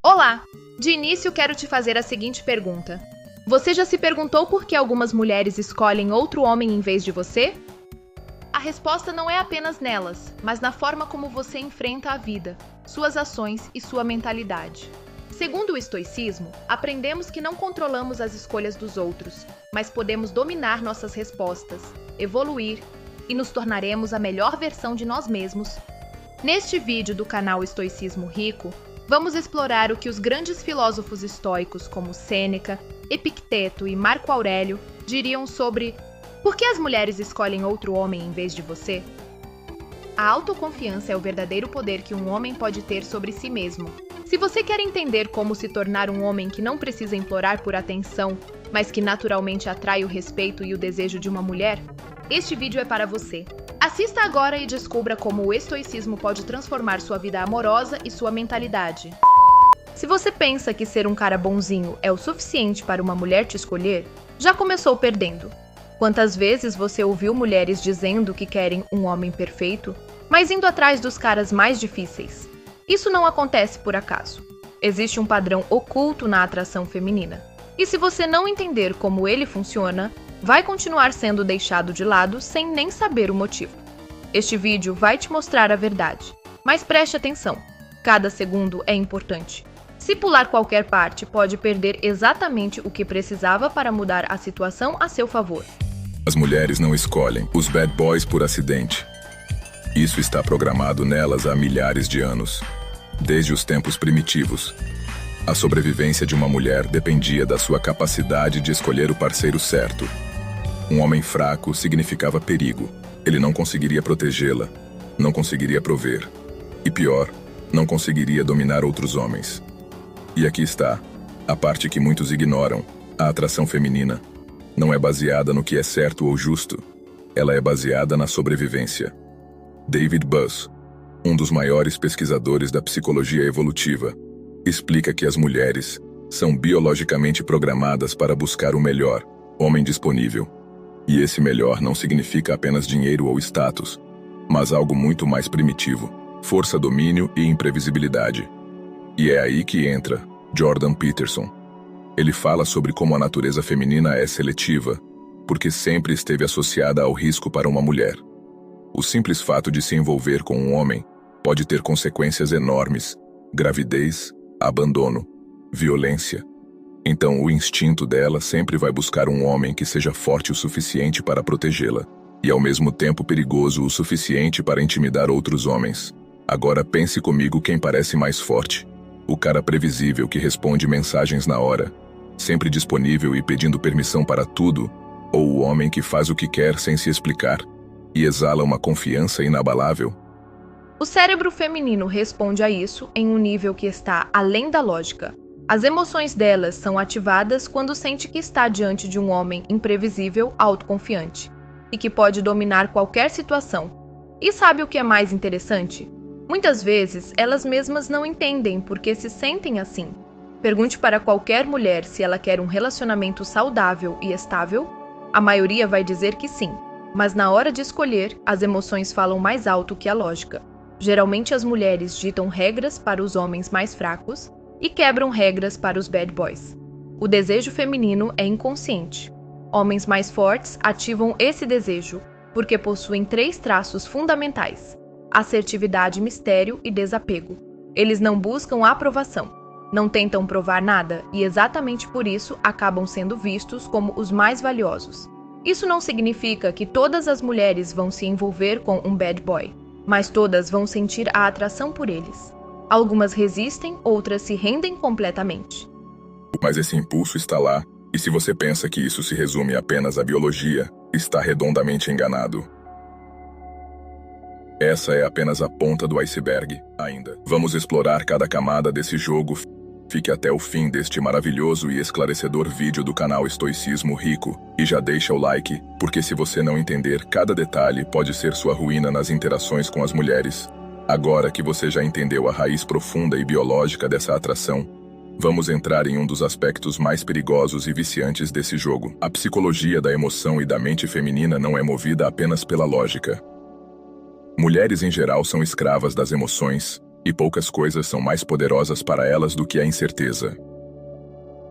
Olá! De início, quero te fazer a seguinte pergunta. Você já se perguntou por que algumas mulheres escolhem outro homem em vez de você? A resposta não é apenas nelas, mas na forma como você enfrenta a vida, suas ações e sua mentalidade. Segundo o estoicismo, aprendemos que não controlamos as escolhas dos outros, mas podemos dominar nossas respostas, evoluir e nos tornaremos a melhor versão de nós mesmos. Neste vídeo do canal Estoicismo Rico, vamos explorar o que os grandes filósofos estoicos como Sêneca, Epicteto e Marco Aurélio diriam sobre por que as mulheres escolhem outro homem em vez de você. A autoconfiança é o verdadeiro poder que um homem pode ter sobre si mesmo. Se você quer entender como se tornar um homem que não precisa implorar por atenção, mas que naturalmente atrai o respeito e o desejo de uma mulher, este vídeo é para você. Assista agora e descubra como o estoicismo pode transformar sua vida amorosa e sua mentalidade. Se você pensa que ser um cara bonzinho é o suficiente para uma mulher te escolher, já começou perdendo. Quantas vezes você ouviu mulheres dizendo que querem um homem perfeito, mas indo atrás dos caras mais difíceis? Isso não acontece por acaso. Existe um padrão oculto na atração feminina. E se você não entender como ele funciona, vai continuar sendo deixado de lado sem nem saber o motivo. Este vídeo vai te mostrar a verdade, mas preste atenção, cada segundo é importante. Se pular qualquer parte, pode perder exatamente o que precisava para mudar a situação a seu favor. As mulheres não escolhem os bad boys por acidente. Isso está programado nelas há milhares de anos, desde os tempos primitivos. A sobrevivência de uma mulher dependia da sua capacidade de escolher o parceiro certo. Um homem fraco significava perigo. Ele não conseguiria protegê-la, não conseguiria prover. E pior, não conseguiria dominar outros homens. E aqui está, a parte que muitos ignoram. A atração feminina não é baseada no que é certo ou justo. Ela é baseada na sobrevivência. David Buss, um dos maiores pesquisadores da psicologia evolutiva, explica que as mulheres são biologicamente programadas para buscar o melhor homem disponível. E esse melhor não significa apenas dinheiro ou status, mas algo muito mais primitivo: força, domínio e imprevisibilidade. E é aí que entra Jordan Peterson. Ele fala sobre como a natureza feminina é seletiva, porque sempre esteve associada ao risco para uma mulher. O simples fato de se envolver com um homem pode ter consequências enormes: gravidez, abandono, violência. Então o instinto dela sempre vai buscar um homem que seja forte o suficiente para protegê-la, e ao mesmo tempo perigoso o suficiente para intimidar outros homens. Agora pense comigo quem parece mais forte. O cara previsível que responde mensagens na hora, sempre disponível e pedindo permissão para tudo, ou o homem que faz o que quer sem se explicar e exala uma confiança inabalável? O cérebro feminino responde a isso em um nível que está além da lógica. As emoções delas são ativadas quando sente que está diante de um homem imprevisível, autoconfiante, e que pode dominar qualquer situação. E sabe o que é mais interessante? Muitas vezes, elas mesmas não entendem por que se sentem assim. Pergunte para qualquer mulher se ela quer um relacionamento saudável e estável. A maioria vai dizer que sim, mas na hora de escolher, as emoções falam mais alto que a lógica. Geralmente as mulheres ditam regras para os homens mais fracos e quebram regras para os bad boys. O desejo feminino é inconsciente. Homens mais fortes ativam esse desejo porque possuem 3 traços fundamentais: assertividade, mistério e desapego. Eles não buscam aprovação, não tentam provar nada e exatamente por isso acabam sendo vistos como os mais valiosos. Isso não significa que todas as mulheres vão se envolver com um bad boy, mas todas vão sentir a atração por eles. Algumas resistem, outras se rendem completamente. Mas esse impulso está lá, e se você pensa que isso se resume apenas à biologia, está redondamente enganado. Essa é apenas a ponta do iceberg, ainda. Vamos explorar cada camada desse jogo. Fique até o fim deste maravilhoso e esclarecedor vídeo do canal Estoicismo Rico, e já deixa o like, porque se você não entender cada detalhe, pode ser sua ruína nas interações com as mulheres. Agora que você já entendeu a raiz profunda e biológica dessa atração, vamos entrar em um dos aspectos mais perigosos e viciantes desse jogo. A psicologia da emoção e da mente feminina não é movida apenas pela lógica. Mulheres em geral são escravas das emoções, E poucas coisas são mais poderosas para elas do que a incerteza.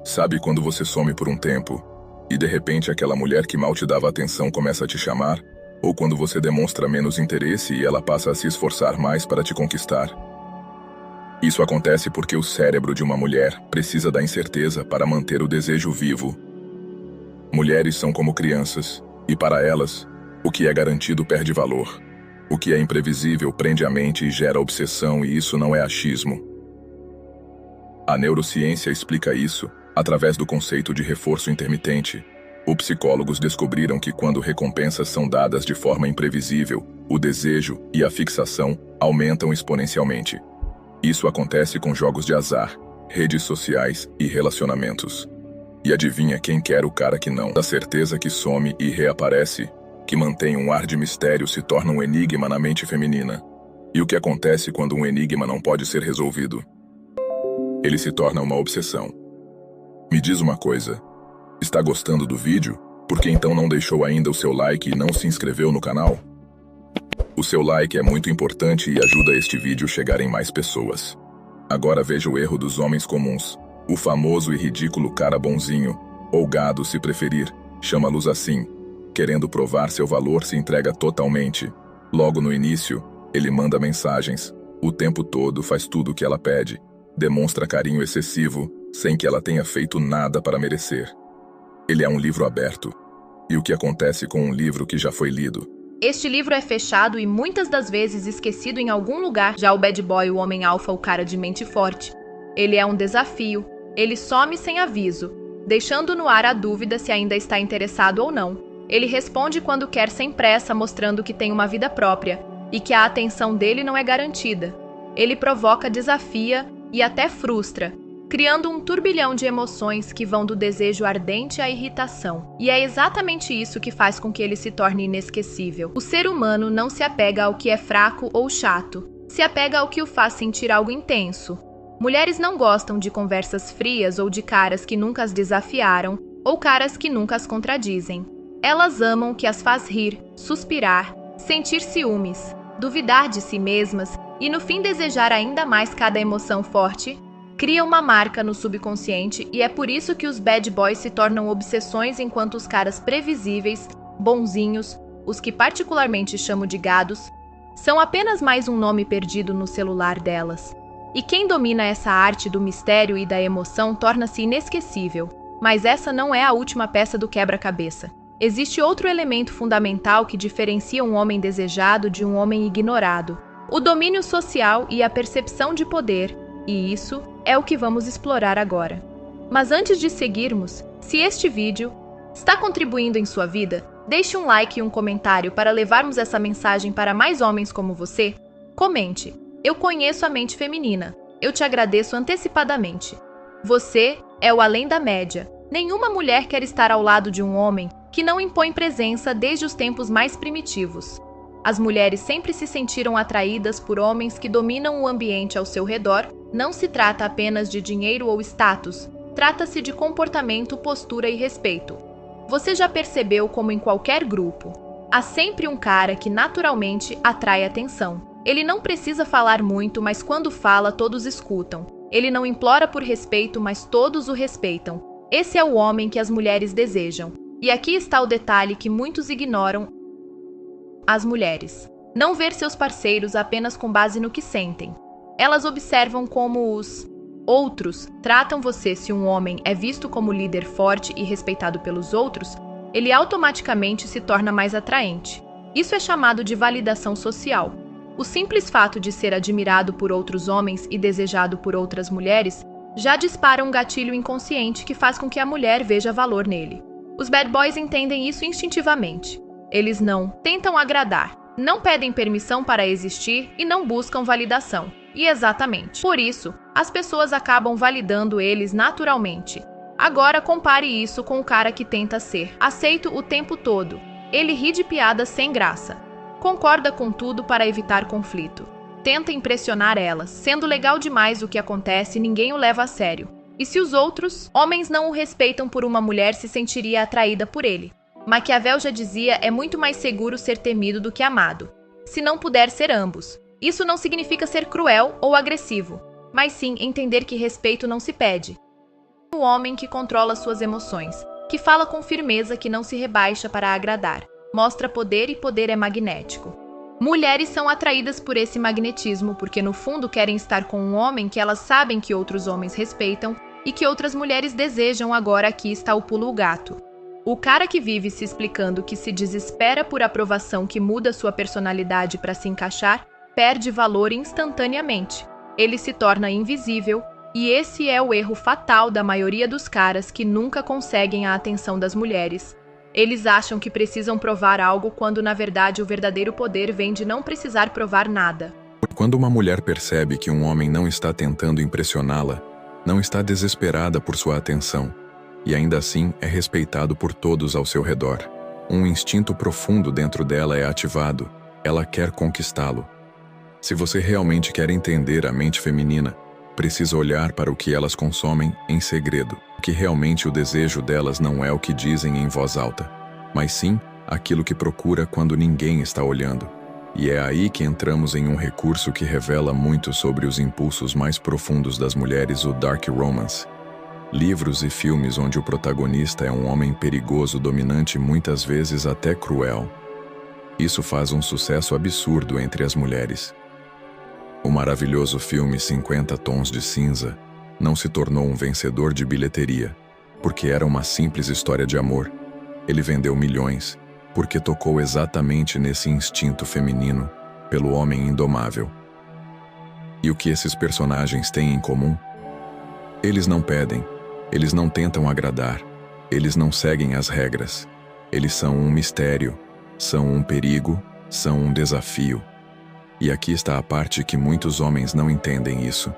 Sabe quando você some por um tempo, e de repente aquela mulher que mal te dava atenção começa a te chamar? Ou quando você demonstra menos interesse e ela passa a se esforçar mais para te conquistar? Isso acontece porque o cérebro de uma mulher precisa da incerteza para manter o desejo vivo. Mulheres são como crianças, e para elas, o que é garantido perde valor. O que é imprevisível prende a mente e gera obsessão, e isso não é achismo. A neurociência explica isso através do conceito de reforço intermitente. Os psicólogos descobriram que quando recompensas são dadas de forma imprevisível, o desejo e a fixação aumentam exponencialmente. Isso acontece com jogos de azar, redes sociais e relacionamentos. E adivinha quem quer o cara que não dá certeza que some e reaparece, que mantém um ar de mistério, se torna um enigma na mente feminina. E o que acontece quando um enigma não pode ser resolvido? Ele se torna uma obsessão. Me diz uma coisa, está gostando do vídeo? Por que então não deixou ainda o seu like e não se inscreveu no canal? O seu like é muito importante e ajuda este vídeo a chegar em mais pessoas. Agora veja o erro dos homens comuns, o famoso e ridículo cara bonzinho, ou gado se preferir, chama-los assim. Querendo provar seu valor, se entrega totalmente. Logo no início, ele manda mensagens. O tempo todo faz tudo o que ela pede. Demonstra carinho excessivo, sem que ela tenha feito nada para merecer. Ele é um livro aberto. E o que acontece com um livro que já foi lido? Este livro é fechado e muitas das vezes esquecido em algum lugar. Já o bad boy, o homem alfa, o cara de mente forte. Ele é um desafio. Ele some sem aviso, deixando no ar a dúvida se ainda está interessado ou não. Ele responde quando quer sem pressa, mostrando que tem uma vida própria e que a atenção dele não é garantida. Ele provoca, desafia e até frustra, criando um turbilhão de emoções que vão do desejo ardente à irritação. E é exatamente isso que faz com que ele se torne inesquecível. O ser humano não se apega ao que é fraco ou chato, se apega ao que o faz sentir algo intenso. Mulheres não gostam de conversas frias ou de caras que nunca as desafiaram ou caras que nunca as contradizem. Elas amam o que as faz rir, suspirar, sentir ciúmes, duvidar de si mesmas e no fim desejar ainda mais cada emoção forte. Cria uma marca no subconsciente e é por isso que os bad boys se tornam obsessões, enquanto os caras previsíveis, bonzinhos, os que particularmente chamo de gados, são apenas mais um nome perdido no celular delas. E quem domina essa arte do mistério e da emoção torna-se inesquecível. Mas essa não é a última peça do quebra-cabeça. Existe outro elemento fundamental que diferencia um homem desejado de um homem ignorado: o domínio social e a percepção de poder, e isso é o que vamos explorar agora. Mas antes de seguirmos, se este vídeo está contribuindo em sua vida, deixe um like e um comentário para levarmos essa mensagem para mais homens como você. Comente: eu conheço a mente feminina. Eu te agradeço antecipadamente. Você é o além da média. Nenhuma mulher quer estar ao lado de um homem que não impõe presença desde os tempos mais primitivos. As mulheres sempre se sentiram atraídas por homens que dominam o ambiente ao seu redor. Não se trata apenas de dinheiro ou status, trata-se de comportamento, postura e respeito. Você já percebeu como em qualquer grupo, há sempre um cara que naturalmente atrai atenção. Ele não precisa falar muito, mas quando fala, todos escutam. Ele não implora por respeito, mas todos o respeitam. Esse é o homem que as mulheres desejam. E aqui está o detalhe que muitos ignoram: as mulheres não ver seus parceiros apenas com base no que sentem. Elas observam como os outros tratam você. Se um homem é visto como líder forte e respeitado pelos outros, ele automaticamente se torna mais atraente. Isso é chamado de validação social. O simples fato de ser admirado por outros homens e desejado por outras mulheres já dispara um gatilho inconsciente que faz com que a mulher veja valor nele. Os bad boys entendem isso instintivamente. Eles não tentam agradar, não pedem permissão para existir e não buscam validação. E exatamente por isso, as pessoas acabam validando eles naturalmente. Agora compare isso com o cara que tenta ser aceito o tempo todo. Ele ri de piadas sem graça. Concorda com tudo para evitar conflito. Tenta impressionar elas. Sendo legal demais o que acontece, ninguém o leva a sério. E se os outros homens não o respeitam por uma mulher, se sentiria atraída por ele. Maquiavel já dizia: é muito mais seguro ser temido do que amado. Se não puder ser ambos, Isso não significa ser cruel ou agressivo, mas sim entender que respeito não se pede. O homem que controla suas emoções, que fala com firmeza, que não se rebaixa para agradar, mostra poder e poder é magnético. Mulheres são atraídas por esse magnetismo porque no fundo querem estar com um homem que elas sabem que outros homens respeitam e que outras mulheres desejam. Agora aqui está o pulo gato. O cara que vive se explicando, que se desespera por aprovação, que muda sua personalidade para se encaixar, perde valor instantaneamente. Ele se torna invisível, e esse é o erro fatal da maioria dos caras que nunca conseguem a atenção das mulheres. Eles acham que precisam provar algo quando na verdade o verdadeiro poder vem de não precisar provar nada. Quando uma mulher percebe que um homem não está tentando impressioná-la, não está desesperada por sua atenção, e ainda assim é respeitado por todos ao seu redor, um instinto profundo dentro dela é ativado, ela quer conquistá-lo. Se você realmente quer entender a mente feminina, precisa olhar para o que elas consomem em segredo, que realmente o desejo delas não é o que dizem em voz alta, mas sim aquilo que procura quando ninguém está olhando. E é aí que entramos em um recurso que revela muito sobre os impulsos mais profundos das mulheres, o Dark Romance. Livros e filmes onde o protagonista é um homem perigoso, dominante, muitas vezes até cruel. Isso faz um sucesso absurdo entre as mulheres. O maravilhoso filme 50 Tons de Cinza não se tornou um vencedor de bilheteria, porque era uma simples história de amor. Ele vendeu milhões, porque tocou exatamente nesse instinto feminino, pelo homem indomável. E o que esses personagens têm em comum? Eles não pedem, eles não tentam agradar, eles não seguem as regras. Eles são um mistério, são um perigo, são um desafio. E aqui está a parte que muitos homens não entendem isso.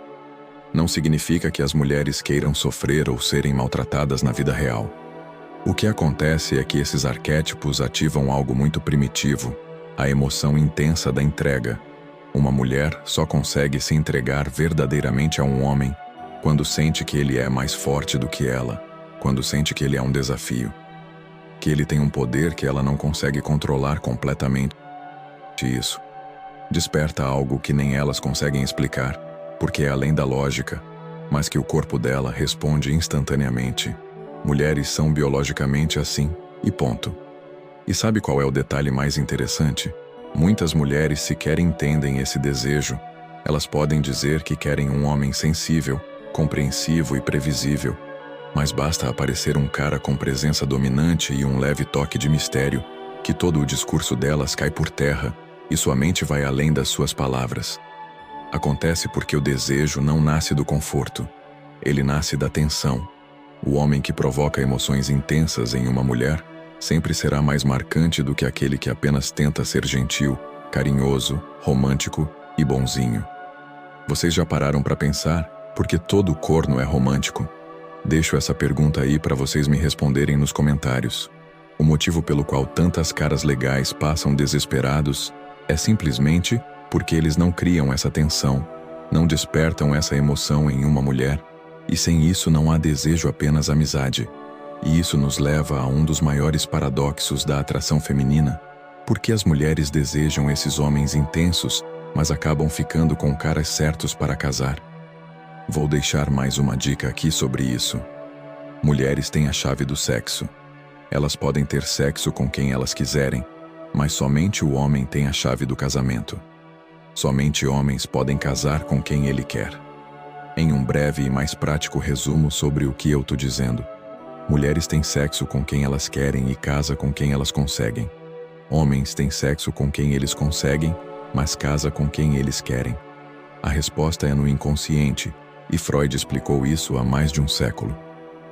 Não significa que as mulheres queiram sofrer ou serem maltratadas na vida real. O que acontece é que esses arquétipos ativam algo muito primitivo, a emoção intensa da entrega. Uma mulher só consegue se entregar verdadeiramente a um homem quando sente que ele é mais forte do que ela, quando sente que ele é um desafio, que ele tem um poder que ela não consegue controlar completamente. Isso desperta algo que nem elas conseguem explicar, porque é além da lógica, mas que o corpo dela responde instantaneamente. Mulheres são biologicamente assim, e ponto. E sabe qual é o detalhe mais interessante? Muitas mulheres sequer entendem esse desejo. Elas podem dizer que querem um homem sensível, compreensivo e previsível, mas basta aparecer um cara com presença dominante e um leve toque de mistério, que todo o discurso delas cai por terra, e sua mente vai além das suas palavras. Acontece porque o desejo não nasce do conforto, ele nasce da tensão. O homem que provoca emoções intensas em uma mulher sempre será mais marcante do que aquele que apenas tenta ser gentil, carinhoso, romântico e bonzinho. Vocês já pararam para pensar por que todo corno é romântico? Deixo essa pergunta aí para vocês me responderem nos comentários. O motivo pelo qual tantas caras legais passam desesperados é simplesmente porque eles não criam essa tensão, não despertam essa emoção em uma mulher, e sem isso não há desejo, apenas amizade. E isso nos leva a um dos maiores paradoxos da atração feminina. Por que as mulheres desejam esses homens intensos, mas acabam ficando com caras certos para casar? Vou deixar mais uma dica aqui sobre isso. Mulheres têm a chave do sexo. Elas podem ter sexo com quem elas quiserem, mas somente o homem tem a chave do casamento. Somente homens podem casar com quem ele quer. Em um breve e mais prático resumo sobre o que eu tô dizendo. Mulheres têm sexo com quem elas querem e casa com quem elas conseguem. Homens têm sexo com quem eles conseguem, mas casa com quem eles querem. A resposta é no inconsciente, e Freud explicou isso há mais de um século.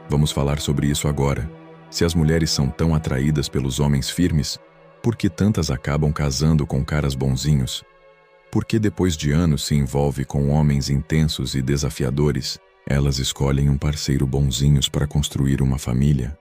Vamos falar sobre isso agora. Se as mulheres são tão atraídas pelos homens firmes, por que tantas acabam casando com caras bonzinhos? Por que depois de anos se envolve com homens intensos e desafiadores, elas escolhem um parceiro bonzinhos para construir uma família?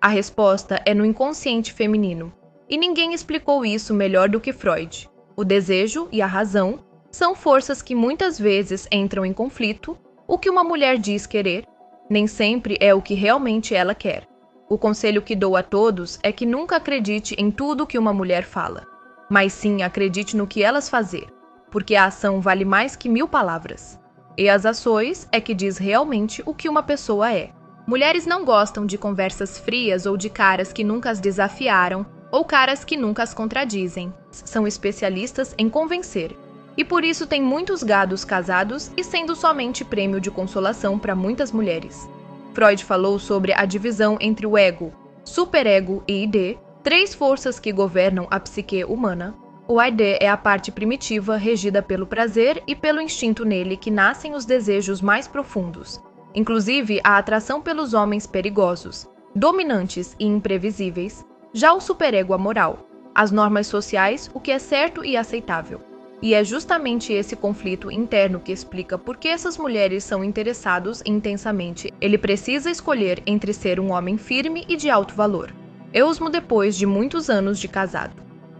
A resposta é no inconsciente feminino. E ninguém explicou isso melhor do que Freud. O desejo e a razão são forças que muitas vezes entram em conflito. O que uma mulher diz querer, nem sempre é o que realmente ela quer. O conselho que dou a todos é que nunca acredite em tudo que uma mulher fala. mas sim acredite no que elas fazem, porque a ação vale mais que 1000 palavras. E as ações é que diz realmente o que uma pessoa é. Mulheres não gostam de conversas frias ou de caras que nunca as desafiaram ou caras que nunca as contradizem. São especialistas em convencer. E por isso tem muitos gados casados e sendo somente prêmio de consolação para muitas mulheres. Freud falou sobre a divisão entre o ego, superego e id, 3 forças que governam a psique humana. O id é a parte primitiva regida pelo prazer e pelo instinto nele que nascem os desejos mais profundos, inclusive a atração pelos homens perigosos, dominantes e imprevisíveis. Já o superego amoral, as normas sociais, o que é certo e aceitável. E é justamente esse conflito interno que explica por que essas mulheres são interessadas intensamente. Ele precisa escolher entre ser um homem firme e de alto valor. Mesmo depois de muitos anos de casado.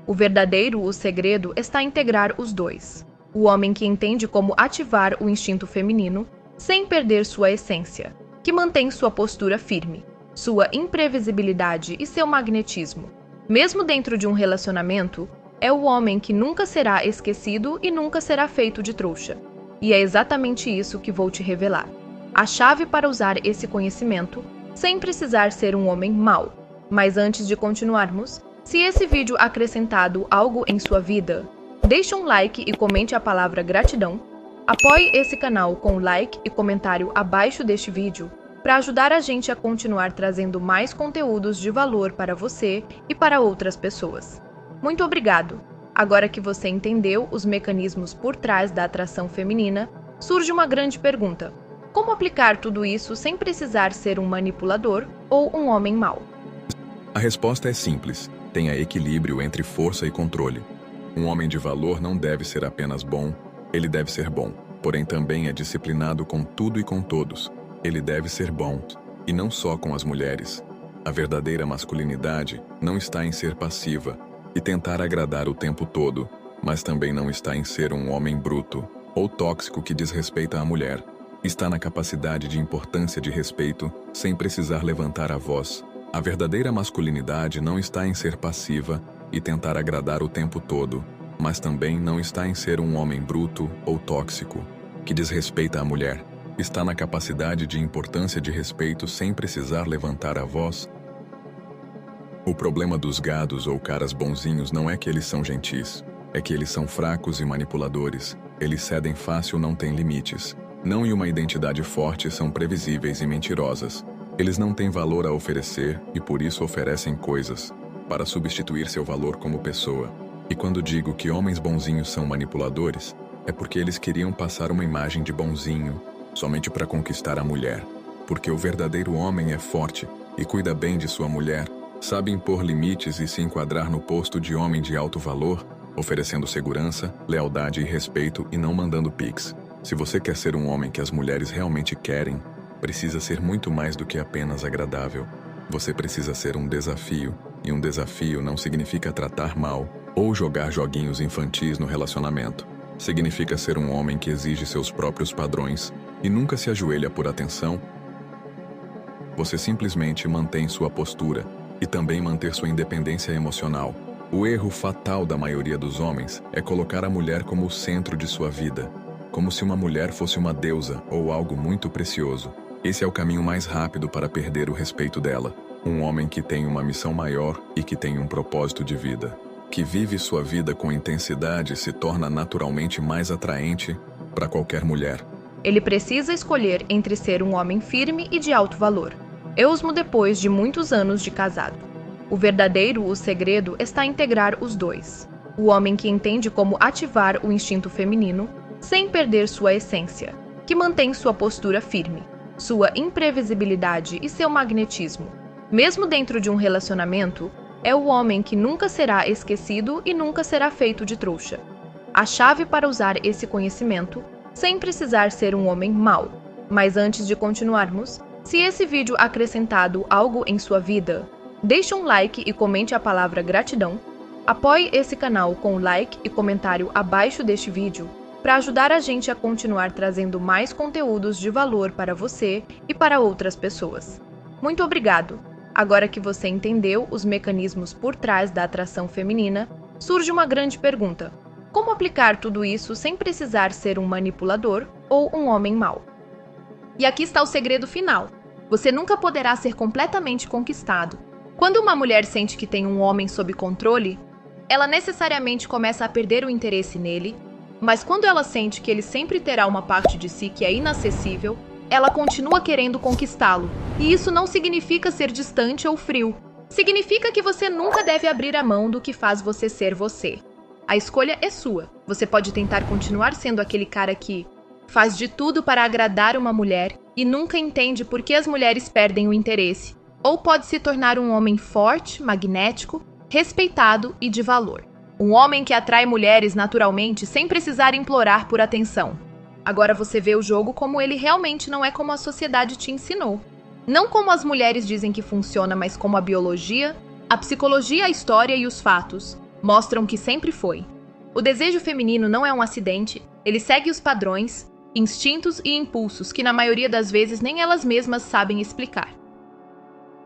O segredo está em integrar os dois. O homem que entende como ativar o instinto feminino sem perder sua essência, que mantém sua postura firme, sua imprevisibilidade e seu magnetismo. Mesmo dentro de um relacionamento, é o homem que nunca será esquecido e nunca será feito de trouxa. E é exatamente isso que vou te revelar. A chave para usar esse conhecimento sem precisar ser um homem mau. Mas antes de continuarmos, se esse vídeo acrescentado algo em sua vida, deixe um like e comente a palavra gratidão. Apoie esse canal com like e comentário abaixo deste vídeo para ajudar a gente a continuar trazendo mais conteúdos de valor para você e para outras pessoas. Muito obrigado! Agora que você entendeu os mecanismos por trás da atração feminina, surge uma grande pergunta: como aplicar tudo isso sem precisar ser um manipulador ou um homem mau? A resposta é simples. Tenha equilíbrio entre força e controle. Um homem de valor não deve ser apenas bom, ele deve ser bom, porém também é disciplinado com tudo e com todos. Ele deve ser bom, e não só com as mulheres. A verdadeira masculinidade não está em ser passiva e tentar agradar o tempo todo, mas também não está em ser um homem bruto ou tóxico que desrespeita a mulher. Está na capacidade de importância de respeito, sem precisar levantar a voz. A verdadeira masculinidade não está em ser passiva e tentar agradar o tempo todo, mas também não está em ser um homem bruto ou tóxico, que desrespeita a mulher. Está na capacidade de importância de respeito sem precisar levantar a voz. O problema dos gados ou caras bonzinhos não é que eles são gentis, é que eles são fracos e manipuladores, eles cedem fácil, não têm limites. Não e uma identidade forte, são previsíveis e mentirosas. Eles não têm valor a oferecer e por isso oferecem coisas, para substituir seu valor como pessoa. E quando digo que homens bonzinhos são manipuladores, é porque eles queriam passar uma imagem de bonzinho, somente para conquistar a mulher. Porque o verdadeiro homem é forte e cuida bem de sua mulher, sabe impor limites e se enquadrar no posto de homem de alto valor, oferecendo segurança, lealdade e respeito e não mandando pix. Se você quer ser um homem que as mulheres realmente querem, precisa ser muito mais do que apenas agradável. Você precisa ser um desafio, e um desafio não significa tratar mal ou jogar joguinhos infantis no relacionamento. Significa ser um homem que exige seus próprios padrões e nunca se ajoelha por atenção. Você simplesmente mantém sua postura e também manter sua independência emocional. O erro fatal da maioria dos homens é colocar a mulher como o centro de sua vida, como se uma mulher fosse uma deusa ou algo muito precioso. Esse é o caminho mais rápido para perder o respeito dela. Um homem que tem uma missão maior e que tem um propósito de vida, que vive sua vida com intensidade, se torna naturalmente mais atraente para qualquer mulher. Ele precisa escolher entre ser um homem firme e de alto valor, mesmo depois de muitos anos de casado. O segredo está em integrar os dois. O homem que entende como ativar o instinto feminino sem perder sua essência, que mantém sua postura firme, sua imprevisibilidade e seu magnetismo. Mesmo dentro de um relacionamento, é o homem que nunca será esquecido e nunca será feito de trouxa. A chave para usar esse conhecimento sem precisar ser um homem mau. Mas antes de continuarmos, se esse vídeo acrescentado algo em sua vida, deixe um like e comente a palavra gratidão. Apoie esse canal com like e comentário abaixo deste vídeo para ajudar a gente a continuar trazendo mais conteúdos de valor para você e para outras pessoas. Muito obrigado! Agora que você entendeu os mecanismos por trás da atração feminina, surge uma grande pergunta: como aplicar tudo isso sem precisar ser um manipulador ou um homem mau? E aqui está o segredo final. Você nunca poderá ser completamente conquistado. Quando uma mulher sente que tem um homem sob controle, ela necessariamente começa a perder o interesse nele, mas quando ela sente que ele sempre terá uma parte de si que é inacessível, ela continua querendo conquistá-lo. E isso não significa ser distante ou frio. Significa que você nunca deve abrir a mão do que faz você ser você. A escolha é sua. Você pode tentar continuar sendo aquele cara que faz de tudo para agradar uma mulher e nunca entende por que as mulheres perdem o interesse. Ou pode se tornar um homem forte, magnético, respeitado e de valor. Um homem que atrai mulheres naturalmente sem precisar implorar por atenção. Agora você vê o jogo como ele realmente não é como a sociedade te ensinou. Não como as mulheres dizem que funciona, mas como a biologia, a psicologia, a história e os fatos mostram que sempre foi. O desejo feminino não é um acidente, ele segue os padrões, instintos e impulsos que na maioria das vezes nem elas mesmas sabem explicar.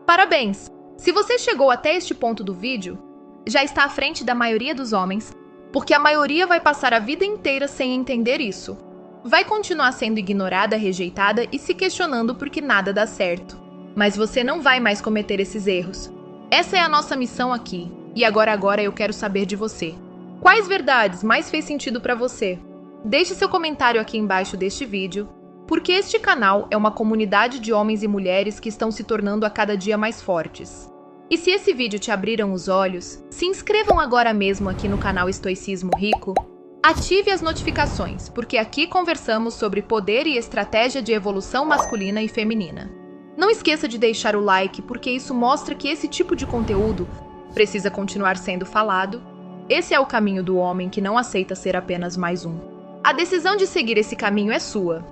Parabéns! Se você chegou até este ponto do vídeo, já está à frente da maioria dos homens, porque a maioria vai passar a vida inteira sem entender isso. Vai continuar sendo ignorada, rejeitada e se questionando porque nada dá certo. Mas você não vai mais cometer esses erros. Essa é a nossa missão aqui. E agora eu quero saber de você. Quais verdades mais fez sentido para você? Deixe seu comentário aqui embaixo deste vídeo, porque este canal é uma comunidade de homens e mulheres que estão se tornando a cada dia mais fortes. E se esse vídeo te abriram os olhos, se inscrevam agora mesmo aqui no canal Estoicismo Rico. Ative as notificações, porque aqui conversamos sobre poder e estratégia de evolução masculina e feminina. Não esqueça de deixar o like, porque isso mostra que esse tipo de conteúdo precisa continuar sendo falado. Esse é o caminho do homem que não aceita ser apenas mais um. A decisão de seguir esse caminho é sua.